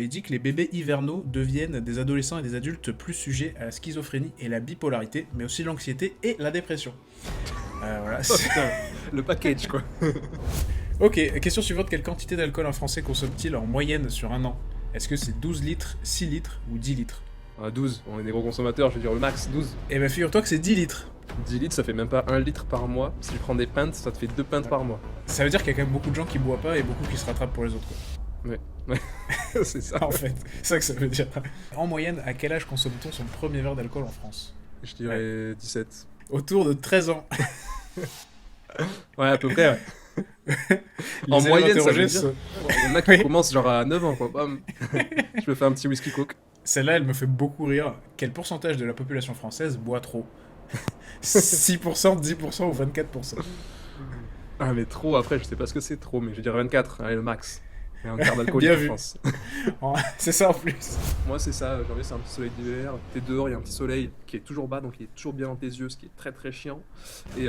il dit que les bébés hivernaux deviennent des adolescents et des adultes plus sujets à la schizophrénie et la bipolarité, mais aussi l'anxiété et la dépression. Voilà. Putain, le package, quoi. Ok, question suivante. Quelle quantité d'alcool un Français consomme-t-il en moyenne sur un an? Est-ce que c'est 12 litres, 6 litres ou 10 litres? 12, on est des gros consommateurs, je veux dire le max, 12. Eh ben figure-toi que c'est 10 litres. 10 litres, ça fait même pas 1 litre par mois. Si tu prends des pintes, ça te fait 2 pintes par mois. Ça veut dire qu'il y a quand même beaucoup de gens qui boivent pas et beaucoup qui se rattrapent pour les autres, quoi. Ouais, c'est ça. En fait, c'est ça que ça veut dire. En moyenne, à quel âge consomme-t-on son premier verre d'alcool en France? Je dirais 17. Autour de 13 ans. Ouais, à peu près, ouais. En Les élèves moyenne, ça veut interrogés dire. sont- Il y en a qui commencent genre à 9 ans, quoi. Bam. Je me fais un petit whisky coke. Celle-là, elle me fait beaucoup rire. Quel pourcentage de la population française boit trop? 6%, 10% ou 24%? Ah, mais trop, après, je sais pas ce que c'est trop, mais je vais dire 24, allez, le max. Et un quart d'alcool, Bien je vu. pense. C'est ça en plus. Moi, c'est ça, janvier, c'est un petit soleil d'hiver. T'es dehors, il y a un petit soleil qui est toujours bas, donc il est toujours bien dans tes yeux, ce qui est très très chiant. Et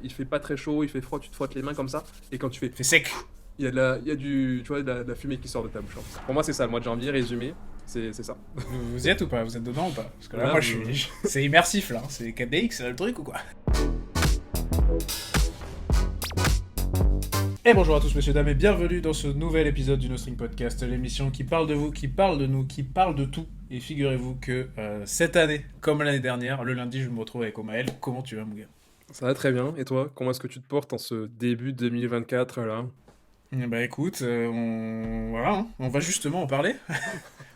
il fait pas très chaud, il fait froid, tu te frottes les mains comme ça. Et quand tu fais. C'est sec. Il y a, il y a du, tu vois, de la fumée qui sort de ta bouche. Pour moi, c'est ça, le mois de janvier, résumé, c'est ça. Vous y êtes ou pas? Vous êtes dedans ou pas? Parce que là, Là, moi, c'est immersif, là. C'est 4DX, c'est le truc ou quoi? Et bonjour à tous, messieurs, dames, et bienvenue dans ce nouvel épisode du No String Podcast, l'émission qui parle de vous, qui parle de nous, qui parle de tout. Et figurez-vous que cette année, comme l'année dernière, le lundi, je me retrouve avec Omaël. Comment tu vas, mon gars? Ça va très bien. Et toi, comment est-ce que tu te portes en ce début 2024 là? Bah écoute, voilà, hein, on va justement en parler.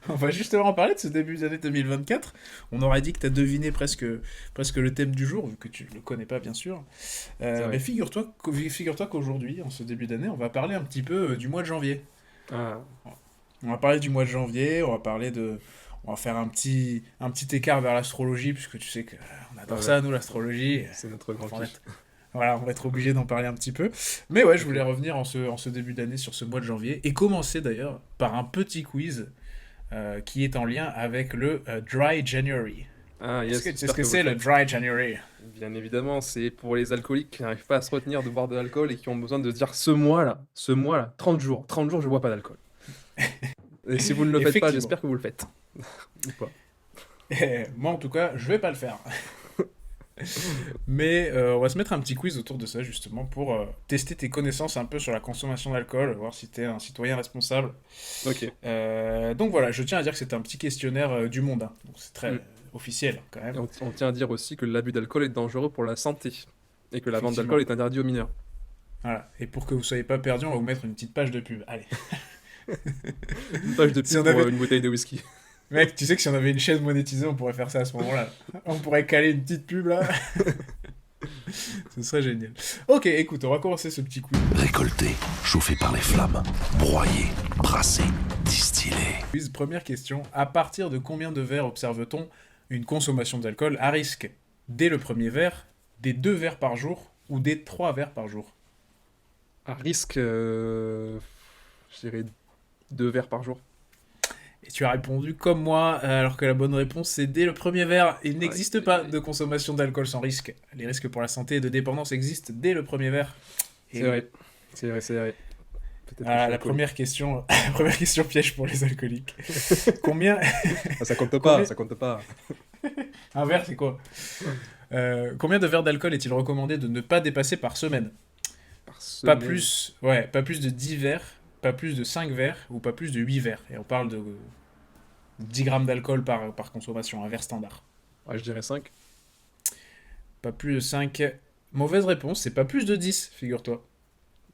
On va justement en parler de ce début d'année 2024. On aurait dit que tu as deviné presque le thème du jour, vu que tu le connais pas, bien sûr. vrai. Mais figure-toi qu'aujourd'hui, en ce début d'année, on va parler un petit peu du mois de janvier. Ah, On va parler du mois de janvier, on va faire un petit écart vers l'astrologie, puisque tu sais qu'on adore Ouais. ça, nous, l'astrologie. c'est notre grand On va kiff. Voilà, on va être obligé d'en parler un petit peu. Mais ouais, je voulais revenir en ce début d'année sur ce mois de janvier, et commencer d'ailleurs par un petit quiz qui est en lien avec le Dry January. Ah, yes, Est-ce que tu sais j'espère ce que vous c'est le le faites. Dry January? Bien évidemment, c'est pour les alcooliques qui n'arrivent pas à se retenir de boire de l'alcool et qui ont besoin de se dire ce mois-là, 30 jours, je bois pas d'alcool. Et si vous ne le faites pas, Effectivement. j'espère que vous le faites. Ou pas. Moi en tout cas, je vais pas le faire. Mais on va se mettre un petit quiz autour de ça justement pour tester tes connaissances un peu sur la consommation d'alcool, voir si t'es un citoyen responsable. Ok. Donc voilà, je tiens à dire que c'est un petit questionnaire du monde, hein. Donc c'est très Mm. officiel quand Et même. on tient à dire aussi que l'abus d'alcool est dangereux pour la santé. Et que la vente Effectivement. d'alcool est interdite aux mineurs. Voilà. Et pour que vous soyez pas perdus, on va vous mettre une petite page de pub. Allez. Une page de Si pub on pour avait- une bouteille de whisky. Mec, tu sais que si on avait une chaîne monétisée, on pourrait faire ça à ce moment-là. On pourrait caler une petite pub là. Ce serait génial. Ok, écoute, on va commencer ce petit quiz. Récolté, chauffé par les flammes, broyé, brassé, distillé. Première question. À partir de combien de verres observe-t-on une consommation d'alcool à risque? Dès le premier verre, des 2 verres par jour ou des 3 verres par jour? À risque, je dirais 2 verres par jour. Et tu as répondu comme moi, alors que la bonne réponse c'est dès le premier verre. Il n'existe pas de consommation d'alcool sans risque. Les risques pour la santé et de dépendance existent dès le premier verre. Et C'est vrai. C'est vrai. Peut-être que je suis la alcoolique. première question, la première question piège pour les alcooliques. Combien Ah, ça compte pas, Combien- ça compte pas. Un verre, c'est quoi? Combien de verres d'alcool est-il recommandé de ne pas dépasser par semaine? Par Pas semaine. plus, pas plus de 10 verres, pas plus de 5 verres ou pas plus de 8 verres. Et on parle de 10 grammes d'alcool par consommation, un verre standard. Ouais, je dirais 5. Pas plus de 5. Mauvaise réponse, c'est pas plus de 10, figure-toi.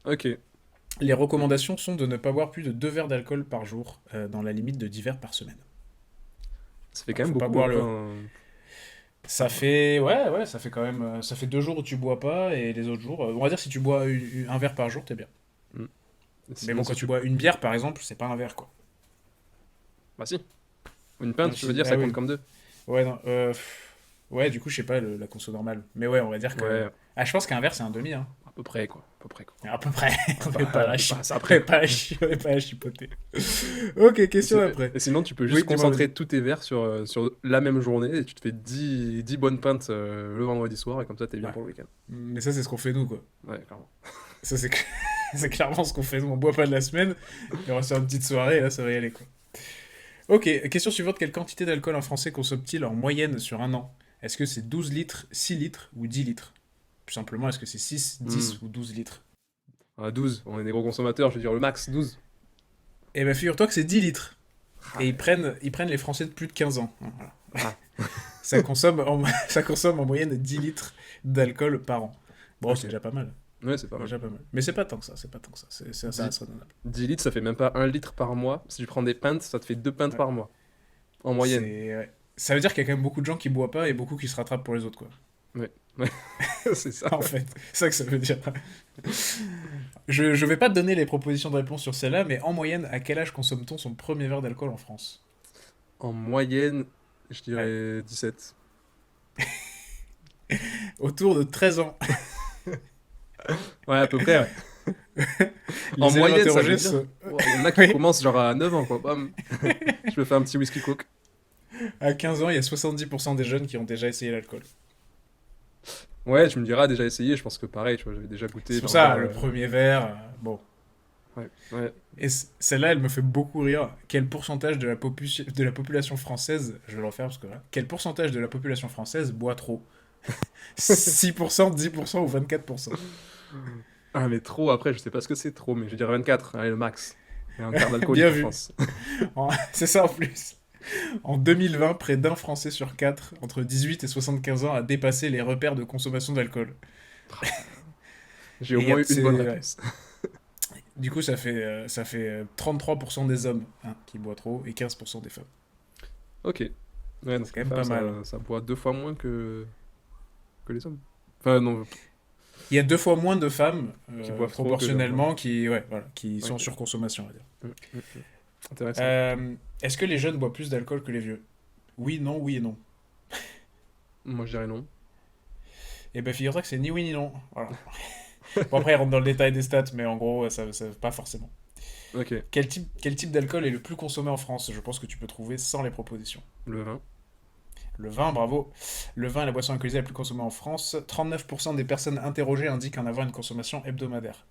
Ok. Les recommandations sont de ne pas boire plus de 2 verres d'alcool par jour, dans la limite de 10 verres par semaine. Ça fait quand même Faut pas beaucoup. boire hein. Ça fait, ouais, ça fait quand même, ça fait 2 jours où tu bois pas, et les autres jours, on va dire si tu bois un verre par jour, t'es bien. Mais Sinon, bon, si quand tu bois une bière, par exemple, c'est pas un verre, quoi. Bah si. Une pinte, Non, tu veux dire, ah ça oui. compte comme 2. Ouais, non, ouais, du coup, je sais pas, la conso normale. Mais ouais, on va dire que... Ouais, Ah, je pense qu'un verre, c'est un demi, hein. à peu près quoi. À peu près. On Bah, n'est pas là, bah, ça on après. n'est pas à chipoter. Ok, question après. Et sinon, tu peux Oui, juste dis-moi, concentrer tous tes verres sur la même journée et tu te fais 10 bonnes pintes le vendredi soir et comme ça, t'es bien Ouais. pour le week-end. Mais ça, c'est ce qu'on fait nous, quoi. Ouais, clairement. Ça, c'est c'est clairement ce qu'on fait nous. On boit pas de la semaine, et on va se faire une petite soirée, et là, ça va y aller, quoi. Ok, question suivante. Quelle quantité d'alcool un Français consomme-t-il en moyenne sur un an? Est-ce que c'est 12 litres, 6 litres ou 10 litres? Plus simplement, est-ce que c'est 6, Hmm. 10 ou 12 litres? 12, on est des gros consommateurs, je veux dire le max, 12. Eh ben figure-toi que c'est 10 litres. Ah, Et ils prennent les Français de plus de 15 ans. Voilà. ah, Ça consomme en moyenne 10 litres d'alcool par an. Bon, c'est ok. déjà pas mal. Ouais, c'est pas C'est mal. déjà pas mal. Mais c'est pas tant que ça, c'est pas tant que ça. Ça 10, reste raisonnable. 10 litres, ça fait même pas 1 litre par mois. Si tu prends des pintes, ça te fait 2 pintes Ouais. par mois, en moyenne. Ouais. Ça veut dire qu'il y a quand même beaucoup de gens qui boivent pas et beaucoup qui se rattrapent pour les autres, quoi. Ouais, ouais. C'est ça. En fait, c'est ça que ça veut dire. Je vais pas te donner les propositions de réponse sur celle-là, mais en moyenne, à quel âge consomme-t-on son premier verre d'alcool en France? En moyenne, je Ouais. dirais 17. Autour de 13 ans. Ouais, à peu près, ouais. Les En élèves moyenne, ça interrogés veut dire. sont- Il y en a qui Oui. commencent genre à 9 ans, quoi. Bam. Je me fais un petit whisky coke. À 15 ans, il y a 70% des jeunes qui ont déjà essayé l'alcool. Ouais, tu me diras, déjà essayé, je pense que pareil, tu vois, j'avais déjà goûté. C'est pour genre, ça, le premier verre, bon. Ouais, ouais. Et celle-là, elle me fait beaucoup rire. Quel pourcentage de la population française, je vais le refaire parce que là, quel pourcentage de la population française boit trop? 6%, 10% ou 24%? Ah, mais trop, après, je sais pas ce que c'est trop, mais je vais dire 24, allez, le max. Il y a un quart d'alcoolique Bien en vu. France. C'est ça en plus. En 2020, près d'un Français sur quatre, entre 18 et 75 ans, a dépassé les repères de consommation d'alcool. J'ai au Et moins eu une bonne ouais. réponse. Du coup, ça fait 33% des hommes qui boivent trop et 15% des femmes. Ok. Ouais, donc C'est quand même les pas femmes, mal. ça boit 2 fois moins que les hommes. Enfin, non, Il y a 2 fois moins de femmes, qui boivent trop que d'hommes. proportionnellement, qui sont en Ok. surconsommation, on va dire. Intéressant. Est-ce que les jeunes boivent plus d'alcool que les vieux? Oui, non, oui et non. Moi, je dirais non. Et ben figure-toi que c'est ni oui ni non. Voilà. Bon, après, ils rentrent dans le détail des stats, mais en gros, ça pas forcément. Ok. Quel type d'alcool est le plus consommé en France? Je pense que tu peux trouver sans les propositions. Le vin. Le vin, bravo. Le vin est la boisson alcoolisée la plus consommée en France. 39% des personnes interrogées indiquent en avoir une consommation hebdomadaire.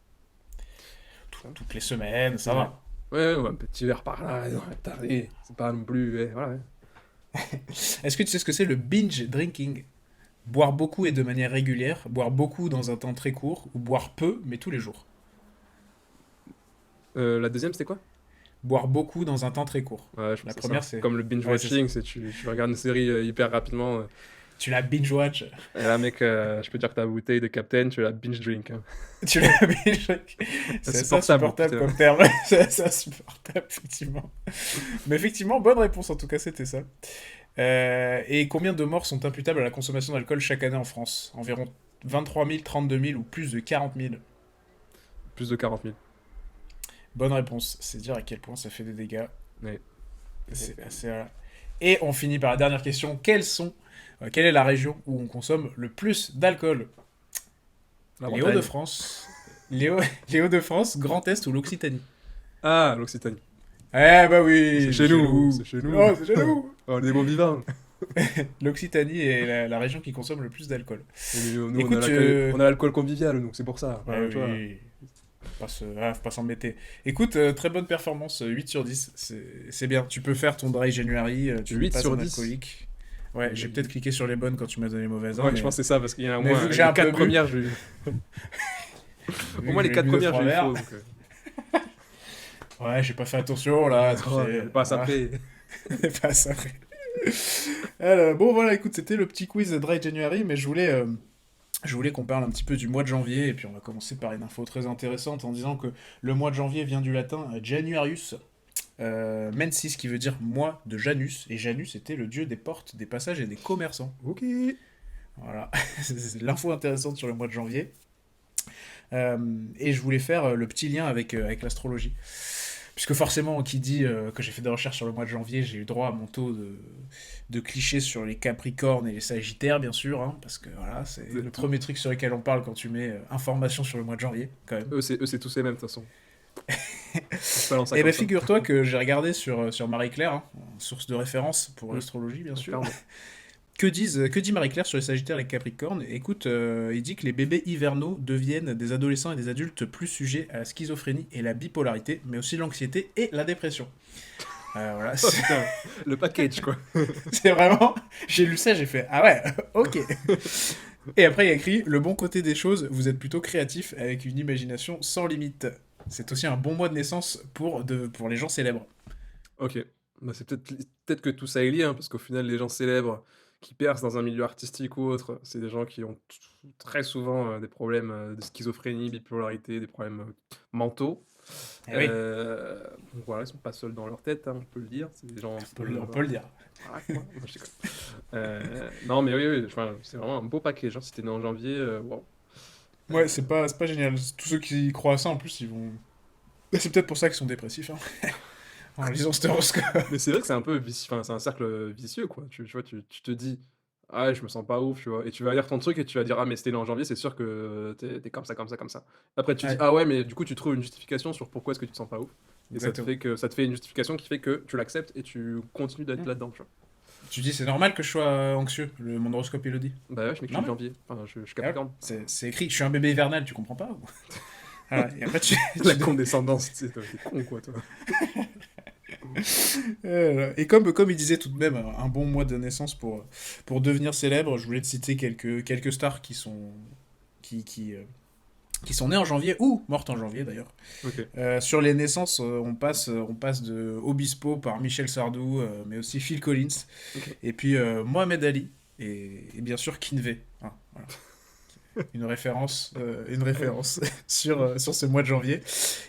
Toutes les semaines, ça Ouais. va. Ouais, ouais, un petit verre par là. Non, attendez, c'est pas non plus. Ouais, voilà. Ouais. Est-ce que tu sais ce que c'est le binge drinking? Boire beaucoup et de manière régulière, boire beaucoup dans un temps très court, ou boire peu mais tous les jours. La deuxième, c'était quoi? Boire beaucoup dans un temps très court. Ouais, je pense La que c'est première, ça. c'est... Comme le Ouais, c'est ça. binge-watching, c'est tu regardes une série hyper rapidement. Tu la binge-watch. Et là, mec, je peux dire que ta bouteille de Captain, tu la binge-drink. Hein. Tu la binge. C'est assez Insupportable, insupportable putain. comme terme. C'est assez insupportable, effectivement. Mais effectivement, bonne réponse en tout cas, c'était ça. Et combien de morts sont imputables à la consommation d'alcool chaque année en France? Environ 23 000, 32 000 ou plus de 40 000? Plus de 40 000. Bonne réponse. C'est dire à quel point ça fait des dégâts. Ouais. C'est assez... Et on finit par la dernière question. Quelle est la région où on consomme le plus d'alcool? La Les Bretagne. Hauts-de-France, les Hauts-de-France, Grand Est ou l'Occitanie? Ah, l'Occitanie. Eh bah oui, C'est chez nous. C'est chez nous. Oh, c'est chez nous. Oh, on est des bons vivants. L'Occitanie est la région qui consomme le plus d'alcool. Et nous, Écoute, on a l'alcool convivial, nous, c'est pour ça. Ouais, tu vois. oui. Faut pas s'embêter. Écoute, très bonne performance, 8 sur 10. C'est bien. Tu peux faire ton dry January, tu 8 passes sur en 10. alcoolique. Ouais, j'ai peut-être cliqué sur les bonnes quand tu m'as donné les mauvaises. Ouais, mais je pense que c'est ça, parce qu'il y en a au mais moins vu que les j'ai un 4 peu bu- premières, au vu moins que les j'ai 4 bu deux, premières, trois j'ai eu verres. faux. Donc, Ouais, j'ai pas fait attention là. tu sais. passe Ah, après. passe après. Alors, bon, voilà, écoute, c'était le petit quiz Dry January, mais je voulais qu'on parle un petit peu du mois de janvier, et puis on va commencer par une info très intéressante en disant que le mois de janvier vient du latin Januarius, mensis, qui veut dire mois de Janus, et Janus était le dieu des portes, des passages et des commerçants. Ok. Voilà, c'est l'info intéressante sur le mois de janvier. Et je voulais faire le petit lien avec l'astrologie. Puisque forcément, qui dit que j'ai fait des recherches sur le mois de janvier, j'ai eu droit à mon taux de clichés sur les Capricornes et les Sagittaires, bien sûr, hein, parce que voilà, c'est le premier truc sur lequel on parle quand tu mets information sur le mois de janvier, quand même. Eux, c'est tous les mêmes, de toute façon. Je balance ça Et comme ben ça. figure-toi que j'ai regardé sur Marie-Claire, hein, source de référence pour l'astrologie, bien sûr. Clairement. Que dit Marie-Claire sur les Sagittaires et les Capricornes? Écoute, il dit que les bébés hivernaux deviennent des adolescents et des adultes plus sujets à la schizophrénie et la bipolarité, mais aussi l'anxiété et la dépression. Voilà, Oh putain, le package quoi. c'est vraiment. J'ai lu ça, j'ai fait ah ouais, ok. Et après, il y a écrit le bon côté des choses, vous êtes plutôt créatif avec une imagination sans limite. C'est aussi un bon mois de naissance pour les gens célèbres. Ok. Bah, c'est peut-être que tout ça est lié, hein, parce qu'au final, les gens célèbres qui percent dans un milieu artistique ou autre, c'est des gens qui ont très souvent des problèmes de schizophrénie, bipolarité, des problèmes mentaux. Eh oui, Donc voilà, ils sont pas seuls dans leur tête, hein, on peut le dire. C'est des gens un peu. on peut le dire. Voilà, quoi. Non, je déconne. Non, mais oui, oui, enfin, c'est vraiment un beau package. Hein. Si t'es né en janvier, waouh. Ouais, c'est pas génial. Tous ceux qui croient à ça, en plus, ils vont. C'est peut-être pour ça qu'ils sont dépressifs, hein, en lisant cet horoscope. Mais c'est vrai que c'est un peu vicieux, enfin, c'est un cercle vicieux, quoi. Tu vois, tu te dis, ah, ouais, je me sens pas ouf, tu vois. Et tu vas lire ton truc et tu vas dire, ah, mais c'était né en janvier, c'est sûr que t'es comme ça, comme ça, comme ça. Après, tu dis, Ouais, ah ouais, mais du coup, tu trouves une justification sur pourquoi est-ce que tu te sens pas ouf. Et exactement. ça te fait une justification qui fait que tu l'acceptes et tu continues d'être Mm. là-dedans, tu vois. Tu dis, c'est normal que je sois anxieux. Mon horoscope, il le dit. Bah ouais, je n'ai que je suis de Normal. janvier. Enfin, je Ah ouais, Capricorne. c'est écrit. Je suis un bébé hivernal, tu comprends pas ou... Voilà. Et après, La condescendance, tu sais, t'es con, quoi, toi. Et comme il disait tout de même, un bon mois de naissance pour devenir célèbre, je voulais te citer quelques stars qui, qui, euh, qui sont nées en janvier ou mortes en janvier d'ailleurs. Ok. Sur les naissances, on passe de Obispo par Michel Sardou, mais aussi Phil Collins, Ok. et puis Mohamed Ali, et bien sûr Kinvey. Hein, voilà. Une référence sur ce mois de janvier.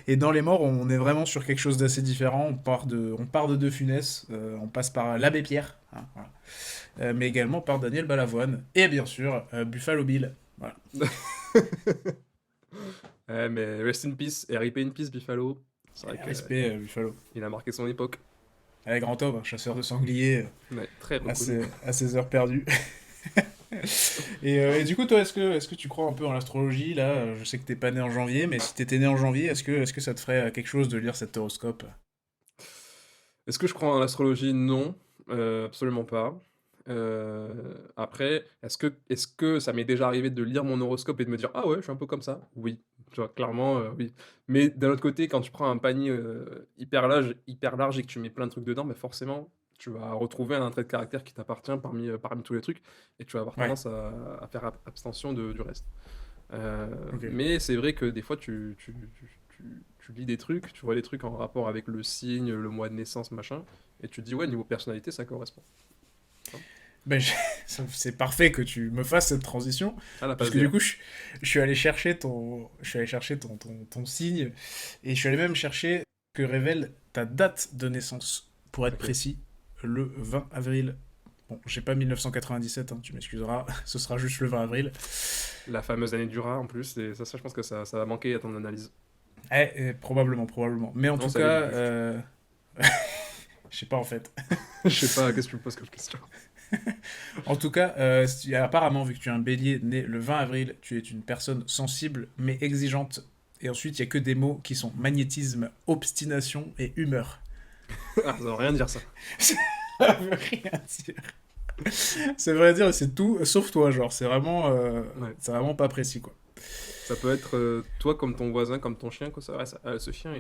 Et dans les morts, on est vraiment sur quelque chose d'assez différent. On part de De Funès, on passe par l'Abbé Pierre, hein, voilà. Mais également par Daniel Balavoine, et bien sûr Buffalo Bill. Voilà. Ouais, mais rest in peace, RIP in peace, Buffalo. C'est vrai Respect Buffalo. qu'il a marqué son époque. Avec grand homme, chasseur de sangliers Ouais, très reconnu. à ses heures perdues. Et du coup, toi, est-ce que tu crois un peu en l'astrologie là? Je sais que t'es pas né en janvier, mais si t'étais né en janvier, est-ce que ça te ferait quelque chose de lire cet horoscope? Est-ce que je crois en l'astrologie? Non, absolument pas. Après, est-ce que ça m'est déjà arrivé de lire mon horoscope et de me dire: «Ah ouais, je suis un peu comme ça»? Oui, tu vois? Clairement, oui. Mais d'un autre côté, quand tu prends un panier, hyper large et que tu mets plein de trucs dedans, bah, forcément, tu vas retrouver un trait de caractère qui t'appartient parmi tous les trucs et tu vas avoir Ouais, tendance à faire abstention du reste. ok. Mais c'est vrai que des fois, tu lis des trucs, tu vois des trucs en rapport avec le signe, le mois de naissance, machin, et tu te dis, ouais, niveau personnalité, ça correspond. Tu vois. Ben, c'est parfait que tu me fasses cette transition, Ah, la parce passe que du D. coup, je suis allé chercher ton signe, et je suis allé même chercher ce que révèle ta date de naissance, pour être Ok. précis, le 20 avril. Bon, j'ai pas 1997, hein, tu m'excuseras, ce sera juste le 20 avril. La fameuse année du rat, en plus, et ça je pense que ça va manquer à ton analyse. Probablement, probablement. Mais en Non, tout ça allait cas, être juste. je sais pas en fait. Je sais pas, qu'est-ce que tu me poses comme question? En tout cas, apparemment, vu que tu es un bélier né le 20 avril, tu es une personne sensible mais exigeante. Et ensuite, il y a que des mots qui sont magnétisme, obstination et humeur. Ah, ça veut rien dire ça. Ça veut rien dire. Ça veut dire, c'est tout sauf toi, genre. Ouais. C'est vraiment pas précis, quoi. Ça peut être toi comme ton voisin, comme ton chien, quoi. Ça, ouais, ce chien,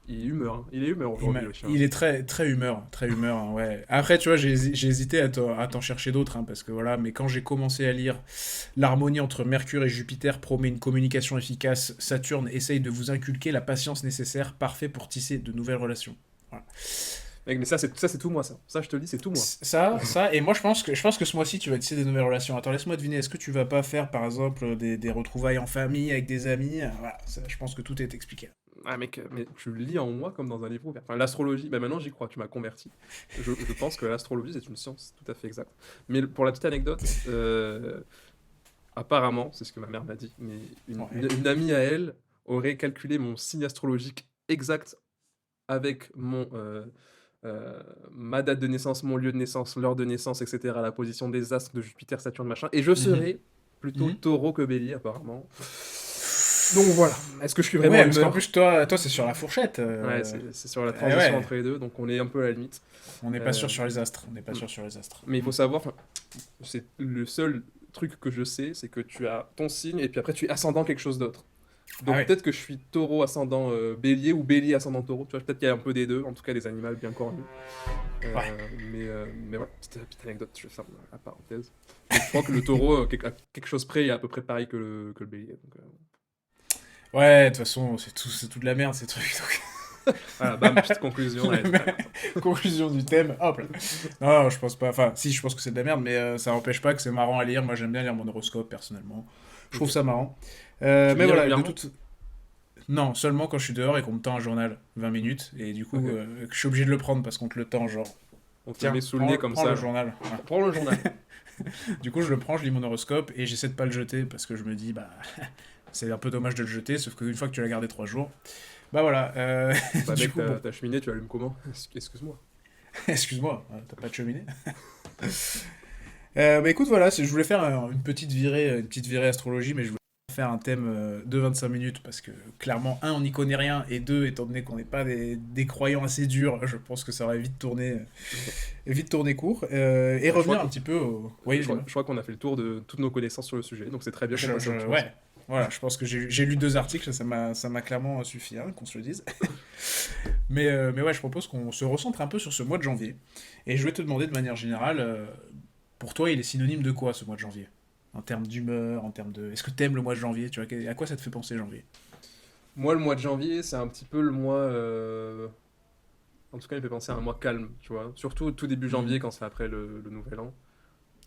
il est humeur. Hein. Il est humeur aujourd'hui, le chien. Il est très humeur, hein, ouais. Après, tu vois, j'ai hésité à t'en chercher d'autres, hein, parce que voilà, mais quand j'ai commencé à lire l'harmonie entre Mercure et Jupiter promet une communication efficace, Saturne essaye de vous inculquer la patience nécessaire, parfait pour tisser de nouvelles relations. Voilà. Mec, mais ça, c'est tout moi, ça. Ça, je te le dis, c'est tout moi. Et moi je pense que ce mois-ci tu vas tisser des nouvelles relations. Attends, laisse-moi deviner, est-ce que tu vas pas faire par exemple des retrouvailles en famille avec des amis? Voilà, je pense que tout est expliqué. Ah mec, mais tu le lis en moi comme dans un livre ouvert. Enfin, l'astrologie, bah maintenant j'y crois, tu m'as converti. Je pense que l'astrologie c'est une science tout à fait exacte. Mais pour la petite anecdote, apparemment, c'est ce que ma mère m'a dit, mais Ouais. une amie à elle aurait calculé mon signe astrologique exact avec ma date de naissance, mon lieu de naissance, l'heure de naissance, etc., la position des astres de Jupiter, Saturne, machin, et je Mhm. serais plutôt Mhm. taureau que bélier apparemment. Donc voilà, est-ce que je suis vraiment Ouais, parce qu'en humeur? plus toi c'est sur la fourchette. Ouais, c'est sur la Eh transition ouais, entre les deux, donc on est un peu à la limite. on n'est pas Euh, sûr sur les astres. On n'est pas mm. sûr sur les astres. mais il faut savoir, enfin, c'est le seul truc que je sais, c'est que tu as ton signe et puis après tu es ascendant quelque chose d'autre. Donc ouais. peut-être que je suis taureau ascendant bélier ou bélier ascendant taureau, tu vois, peut-être qu'il y a un peu des deux, en tout cas des animaux bien cornus. Ouais. Mais voilà, petite anecdote, je ferme la parenthèse. Donc je crois que le taureau, à quelque chose près, est à peu près pareil que le bélier. Donc, Ouais, de toute façon, c'est tout de la merde ces trucs. voilà, bam, petite conclusion. Allez, c'est très bien. Conclusion du thème, hop là. Non, je pense pas. Enfin, si, je pense que c'est de la merde, mais ça n'empêche pas que c'est marrant à lire. Moi, j'aime bien lire mon horoscope, personnellement. Je trouve Ok. ça marrant. Tu le Mais lis voilà, de régulièrement? toute... Non, seulement quand je suis dehors et qu'on me tend un journal, 20 minutes, et du coup, Ok. que je suis obligé de le prendre parce qu'on te le tend, genre, On te le tiens, met sous le nez comme prends ça, le là. journal. Voilà. Prends le journal. Du coup, je le prends, je lis mon horoscope, et j'essaie de pas le jeter parce que je me dis, bah, c'est un peu dommage de le jeter, sauf qu'une fois que tu l'as gardé 3 jours, bah voilà. Bah Du mec, coup, bon, ta cheminée, tu l'allumes comment? Excuse-moi. excuse-moi, t'as pas de cheminée. Bah écoute, voilà, je voulais faire une petite virée astrologie, mais je voulais faire un thème de 25 minutes parce que clairement, un, on n'y connaît rien, et deux, étant donné qu'on n'est pas des croyants assez durs, je pense que ça aurait vite tourné court. Et Bah, je crois revenir un que- petit peu au. Oui, dis-moi. je crois qu'on a fait le tour de toutes nos connaissances sur le sujet, donc c'est très bien qu'on passe à autre chose. Ouais, voilà, je pense que j'ai lu 2 articles, ça m'a clairement suffi, hein, qu'on se le dise. Mais ouais, je propose qu'on se recentre un peu sur ce mois de janvier. Et je vais te demander de manière générale, pour toi, il est synonyme de quoi ce mois de janvier? En termes d'humeur, en termes de... Est-ce que t'aimes le mois de janvier? Tu vois, à quoi ça te fait penser janvier? Moi, le mois de janvier, c'est un petit peu le mois. En tout cas, il fait penser à un mois calme, tu vois. Surtout au tout début janvier, Mhm. quand c'est après le nouvel an.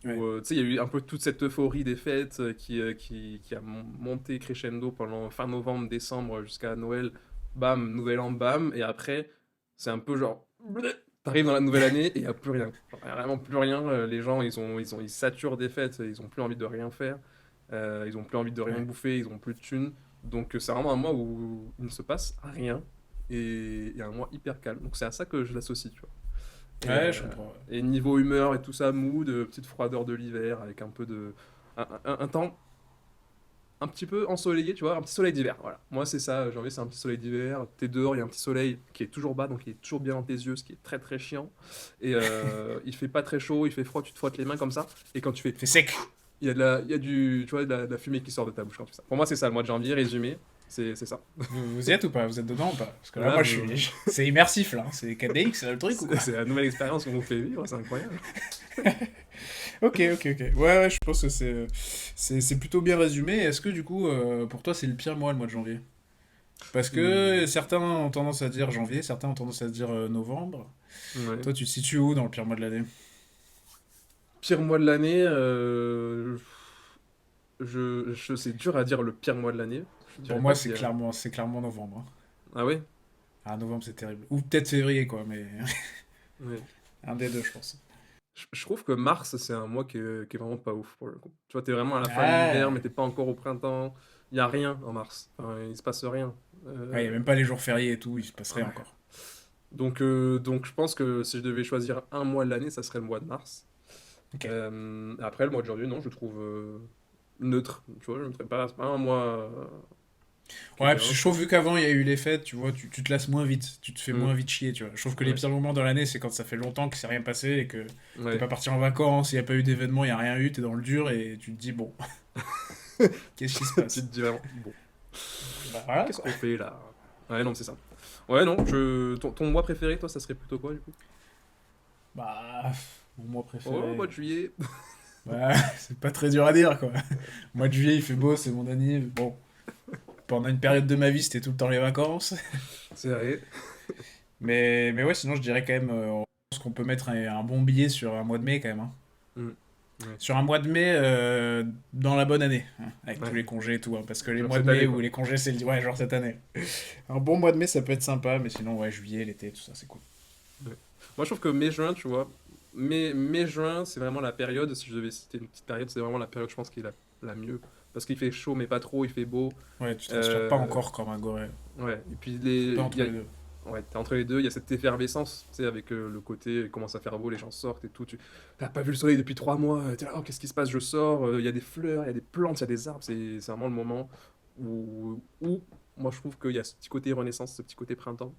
Ouais. Où, tu sais, il y a eu un peu toute cette euphorie des fêtes qui a monté crescendo pendant fin novembre, décembre jusqu'à Noël. Bam, nouvel an, bam. Et après, c'est un peu genre. T'arrives dans la nouvelle année et il n'y a plus rien. Genre, il n'y a vraiment plus rien. Les gens, ils saturent des fêtes, ils ont plus envie de rien faire. Ils ont plus envie de rien Ouais. bouffer, ils ont plus de thunes. Donc c'est vraiment un mois où il ne se passe rien. Et un mois hyper calme. Donc c'est à ça que je l'associe, tu vois. Ouais, je comprends. Et niveau humeur et tout ça, mood, petite froideur de l'hiver avec un peu de. Un temps un petit peu ensoleillé, tu vois, un petit soleil d'hiver. Voilà. Moi, c'est ça, janvier, c'est un petit soleil d'hiver. T'es dehors, il y a un petit soleil qui est toujours bas, donc il est toujours bien dans tes yeux, ce qui est très très chiant. Et il fait pas très chaud, il fait froid, tu te frottes les mains comme ça. Et quand tu fais. Fait sec. Il y a du, tu vois, de la fumée qui sort de ta bouche quand tu fais ça. Pour moi, c'est ça, le mois de janvier, résumé, c'est ça. Vous y êtes ou pas? Vous êtes dedans ou pas? Parce que là, Là, moi, c'est immersif, là. C'est KDX, c'est le truc ou quoi? c'est la nouvelle expérience qu'on nous fait vivre, c'est incroyable. Ok. Ouais, je pense que c'est plutôt bien résumé. Est-ce que, du coup, pour toi, c'est le pire mois, le mois de janvier? Parce que Hmm, certains ont tendance à dire janvier, certains ont tendance à dire novembre. ouais. Toi, tu te situes où dans le pire mois de l'année? Pire mois de l'année, c'est dur à dire le pire mois de l'année. Je Pour dirais moi, pas qu'il y a. c'est clairement novembre, hein. Ah ouais? Ah, novembre, c'est terrible. Ou peut-être février, quoi, mais Ouais. un des deux, je pense. Je trouve que mars, c'est un mois qui est vraiment pas ouf pour le coup. Tu vois, t'es vraiment à la fin de l'hiver, Ah, mais t'es pas encore au printemps. Il y a rien en mars. Enfin, il se passe rien. ouais, il a Euh, même pas les jours fériés et tout, il se passerait ouais. encore. Donc je pense que si je devais choisir un mois de l'année, ça serait le mois de mars. Ok. Après, le mois de janvier, non, je trouve neutre. Tu vois, je ne mettrais pas, c'est pas un mois qui est Ouais, bien, parce que je je trouve, trouve. vu qu'avant, il y a eu les fêtes, tu vois, tu te lasses moins vite, tu te fais Hmm, moins vite chier, tu vois. Je trouve que les ouais, pires moments dans l'année, c'est quand ça fait longtemps que c'est rien passé et que t'es ouais. pas parti en vacances, il n'y a pas eu d'événement, il n'y a rien eu, t'es dans le dur et tu te dis, bon, qu'est-ce qui se Tu te passe? dis vraiment, bon, Bah voilà, qu'est-ce quoi. qu'on fait là? Ouais, non, c'est ça. Ouais, non, ton mois préféré, toi, ça serait plutôt quoi, du coup? Bah, mon mois Oh, préféré. mois de juillet. Bah, c'est pas très dur à dire, quoi. Mois de juillet, il fait beau, c'est mon anniv. Bon, pendant une période de ma vie, c'était tout le temps les vacances. C'est vrai. Mais ouais, sinon, je dirais quand même, je pense qu'on peut mettre un bon billet sur un mois de mai, quand même, hein. Hmm, ouais. Sur un mois de mai, dans la bonne année, hein, avec tous Ouais. les congés et tout, hein, parce que les Genre mois de cette mai année, ou quoi. les congés, c'est ouais, genre cette année. Un bon mois de mai, ça peut être sympa, mais sinon, ouais, juillet, l'été, tout ça, c'est cool. Ouais. Moi, je trouve que mai-juin, tu vois, mai-juin, c'est vraiment la période, si je devais citer une petite période, c'est vraiment la période, je pense, qui est la mieux. Parce qu'il fait chaud, mais pas trop, il fait beau. Ouais, tu te respires pas Euh, encore comme un goré. ouais, et puis T'es pas entre les deux. ouais, t'es entre les deux, il y a cette effervescence, tu sais, avec le côté, il commence à faire beau, les gens sortent et tout. T'as pas vu le soleil depuis 3 mois, t'es là, oh, qu'est-ce qui se passe, je sors, il y a des fleurs, il y a des plantes, il y a des arbres, c'est vraiment le moment où moi je trouve qu'il y a ce petit côté renaissance, ce petit côté printemps,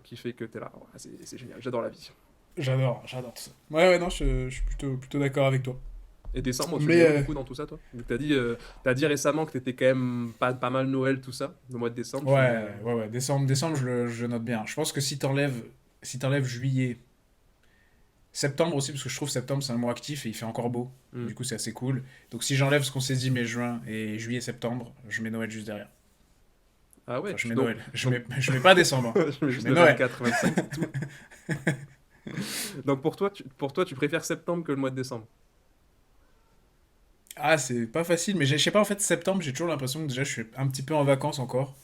qui fait que t'es là, oh, c'est génial, j'adore la vie. J'adore tout ça. Ouais, non, je suis plutôt d'accord avec toi. Et décembre, tu le Mais mets beaucoup dans tout ça, toi? Vu que t'as dit récemment que t'étais quand même pas mal Noël, tout ça, le mois de décembre. ouais, décembre, je le note bien. Je pense que si t'enlèves juillet, septembre aussi, parce que je trouve septembre c'est un mois actif et il fait encore beau. Hmm. Du coup, c'est assez cool. Donc si j'enlève ce qu'on s'est dit, mai, juin et juillet, septembre, je mets Noël juste derrière. Ah ouais, Enfin, je mets donc, Noël. donc Je mets pas décembre, hein. je mets Je juste mets le Noël. 24, 25, c'est tout. Donc pour toi, tu préfères septembre que le mois de décembre. Ah, c'est pas facile, mais je sais pas, en fait, septembre, j'ai toujours l'impression que déjà je suis un petit peu en vacances encore.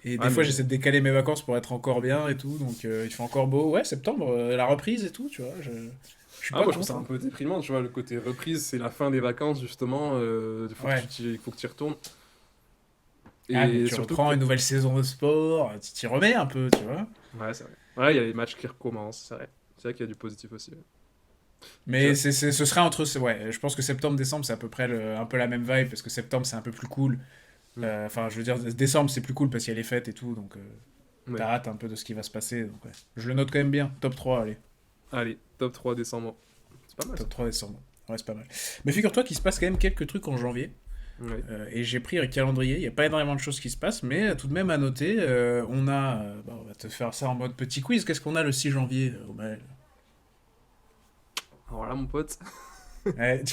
Et des Ah fois, mais j'essaie de décaler mes vacances pour être encore bien et tout. Donc, il fait encore beau. Ouais, septembre, la reprise et tout, tu vois. Je suis ah, pas moi je trouve ça contre, un hein. peu déprimant, tu vois, le côté reprise, c'est la fin des vacances justement, Ouais. faut que tu y retournes. Ah, mais Et tu surtout reprends que une nouvelle saison de sport, tu t'y remets un peu, tu vois. ouais, c'est vrai. Ouais, il y a les matchs qui recommencent, c'est vrai. C'est vrai qu'il y a du positif aussi. Ouais. Tu Mais vois. ce serait entre. Ouais, je pense que septembre-décembre, c'est à peu près un peu la même vibe, parce que septembre, c'est un peu plus cool. Hmm. Enfin, je veux dire, décembre, c'est plus cool parce qu'il y a les fêtes et tout, donc Ouais. t'as hâte un peu de ce qui va se passer. Donc, ouais. Je le note quand même bien. Top 3, allez. Allez, top 3 décembre. C'est pas mal ça. Top 3 décembre. Ouais, c'est pas mal. Mais figure-toi qu'il se passe quand même quelques trucs en janvier. Ouais. Et j'ai pris un calendrier. Il n'y a pas énormément de choses qui se passent, mais tout de même à noter. On va te faire ça en mode petit quiz. Qu'est-ce qu'on a le 6 janvier, Omaël? Alors là, mon pote, Ouais,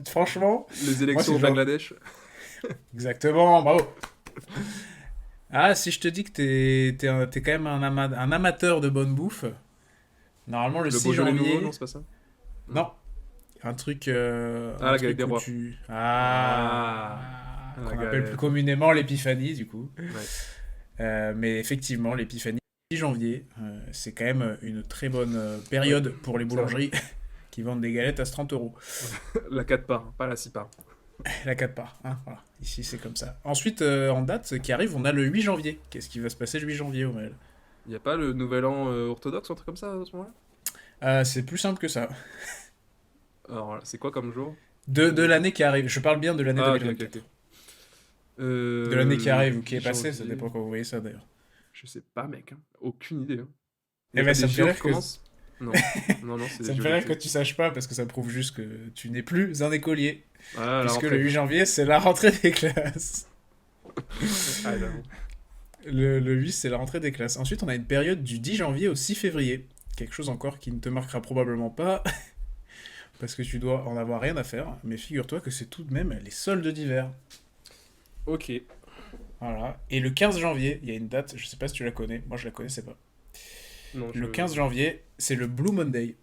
franchement, les moi, c'est élections le au genre. Bangladesh, Exactement, bravo. Ah, si je te dis que t'es quand même un amateur de bonne bouffe, normalement le le 6 Beaujolais nouveau, janvier. non, c'est pas ça? Non. Non, Ah, un la galette truc des où rois. tu. Ah, la Qu'on appelle plus galette. communément l'épiphanie, du coup. Ouais. Mais effectivement, l'épiphanie, 6 janvier, c'est quand même une très bonne Ouais, période pour les c'est vrai. boulangeries qui vendent des galettes à 30 €. La 4 parts, pas la 6 parts. La 4 parts, hein, voilà. Ici, c'est comme ça. Ensuite, en date qui arrive, on a le 8 janvier. Qu'est-ce qui va se passer le 8 janvier, Omaël? Y a pas le nouvel an orthodoxe ou un truc comme ça à ce moment-là? C'est plus simple que ça. Alors, c'est quoi comme jour? De l'année qui arrive. Je parle bien de l'année Ah, ok, ok, 2024. ok. De l'année qui Le arrive ou qui 8 est passée, ça janvier. dépend quand vous voyez ça d'ailleurs. Je sais pas, mec. Hein. Aucune idée. Hein. Y Eh a ben, pas ça des me fait JO rire qui que commencent? Non. Non, c'est ça des me JO fait rire que d'été. tu saches pas parce que ça prouve juste que tu n'es plus un écolier. Ah, la Puisque le rentrée. 8 janvier, c'est la rentrée des classes. Ah, j'avoue. Le 8, c'est la rentrée des classes. Ensuite, on a une période du 10 janvier au 6 février. Quelque chose encore qui ne te marquera probablement pas, parce que tu dois en avoir rien à faire. Mais figure-toi que c'est tout de même les soldes d'hiver. Ok. Voilà. Et le 15 janvier, il y a une date, je sais pas si tu la connais, moi je la connaissais pas. Non, Le 15 janvier, c'est le Blue Monday.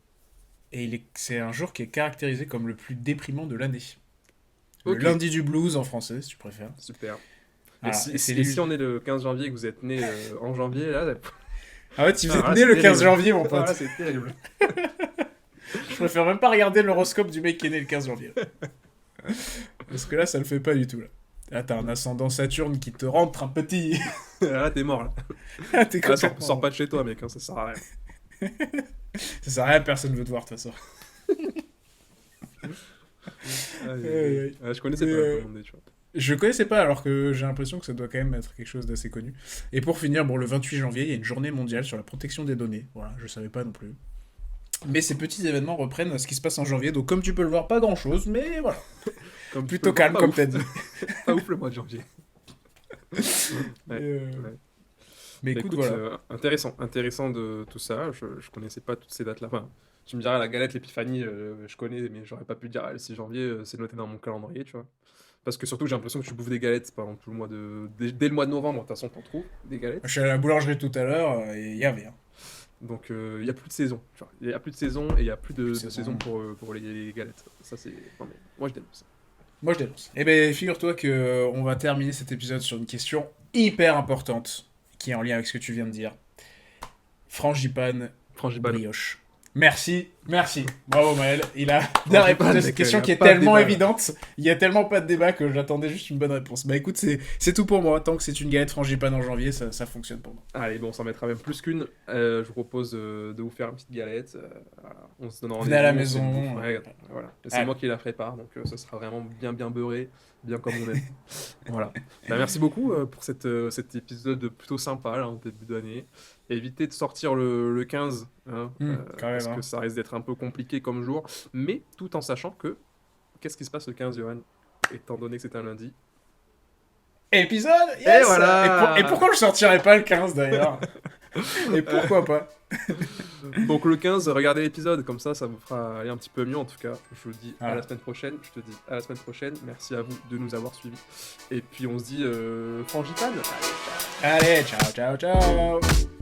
Et c'est un jour qui est caractérisé comme le plus déprimant de l'année. Le Ok. lundi du blues en français, si tu préfères. Super. Et Voilà. Et si, c'est et si on est le 15 janvier et que vous êtes né en janvier, là, Ah ouais, tu vous êtes alors là, né c'est le 15 terrible. janvier, mon Alors là, pote. c'est terrible. Je préfère même pas regarder l'horoscope du mec qui est né le 15 janvier. Parce que là, ça le fait pas du tout. Là, t'as un ascendant Saturne qui te rentre un petit. Là, t'es mort, là. T'es Ah, complètement... sors pas de chez toi, mec, hein, ça sert à rien. Ça sert à rien, personne veut te voir, de toute façon. Aïe, aïe, Aïe, aïe. aïe. Ah, je connaissais Et, pas le monde, tu vois. je connaissais pas, alors que j'ai l'impression que ça doit quand même être quelque chose d'assez connu. Et pour finir, bon, le 28 janvier, il y a une journée mondiale sur la protection des données. Voilà, je savais pas non plus. Mais ces petits événements reprennent ce qui se passe en janvier, donc comme tu peux le voir, pas grand chose, mais voilà. Comme tu Plutôt peux le voir, calme, pas comme ouf. t'as dit. Pas ouf le mois de janvier. Ouais, Ouais. Mais Bah, écoute, écoute, voilà. intéressant de tout ça. Je connaissais pas toutes ces dates-là. Enfin, tu me diras, la galette, l'épiphanie, je connais, mais j'aurais pas pu te dire, ah, le 6 janvier, c'est noté dans mon calendrier, tu vois. Parce que surtout, j'ai l'impression que tu bouffes des galettes pendant tout le mois de. Dès le mois de novembre, de toute façon, t'en trouves des galettes. Je suis allé à la boulangerie tout à l'heure, et il y avait. Hein. Donc, il n'y a plus de saison. Tu vois. Il n'y a plus de saison et il n'y a plus de Saison. saison pour les galettes. Ça, c'est. Non, mais moi, je dénonce. Moi, je dénonce. Eh ben, figure-toi que on va terminer cet épisode sur une question hyper importante, qui est en lien avec ce que tu viens de dire. Frangipane, Frangipane. brioche. Merci. Bravo Maël. Il a bien répondu à mec, cette question il y a qui est pas de tellement débat, là. évidente. Il y a tellement pas de débat que j'attendais juste une bonne réponse. Bah écoute, c'est tout pour moi. Tant que c'est une galette frangipane en janvier, ça fonctionne pour moi. Allez, bon, on s'en mettra même plus qu'une. Je vous propose de vous faire une petite galette. Voilà. On se donne rendez-vous. Venez à la on se maison. bouffe. Ouais, voilà. Et c'est Allez. moi qui la prépare, donc ce sera vraiment bien beurré, bien comme on aime. Voilà. Bah, merci beaucoup pour cet épisode plutôt sympa là, en début d'année. Évitez de sortir le 15, hein, Quand même, parce hein. que ça risque d'être un peu compliqué comme jour, mais tout en sachant que Qu'est-ce qui se passe le 15, Johan? Étant donné que c'est un lundi. Épisode, yes. Et voilà. Et pourquoi je sortirais pas le 15 d'ailleurs? Et pourquoi pas? Donc le 15, regardez l'épisode, comme ça vous fera aller un petit peu mieux en tout cas. Je vous dis à Voilà. la semaine prochaine, je te dis à la semaine prochaine, merci à vous de nous avoir suivis. Et puis on se dit frangipane. Allez, ciao, ciao, ciao.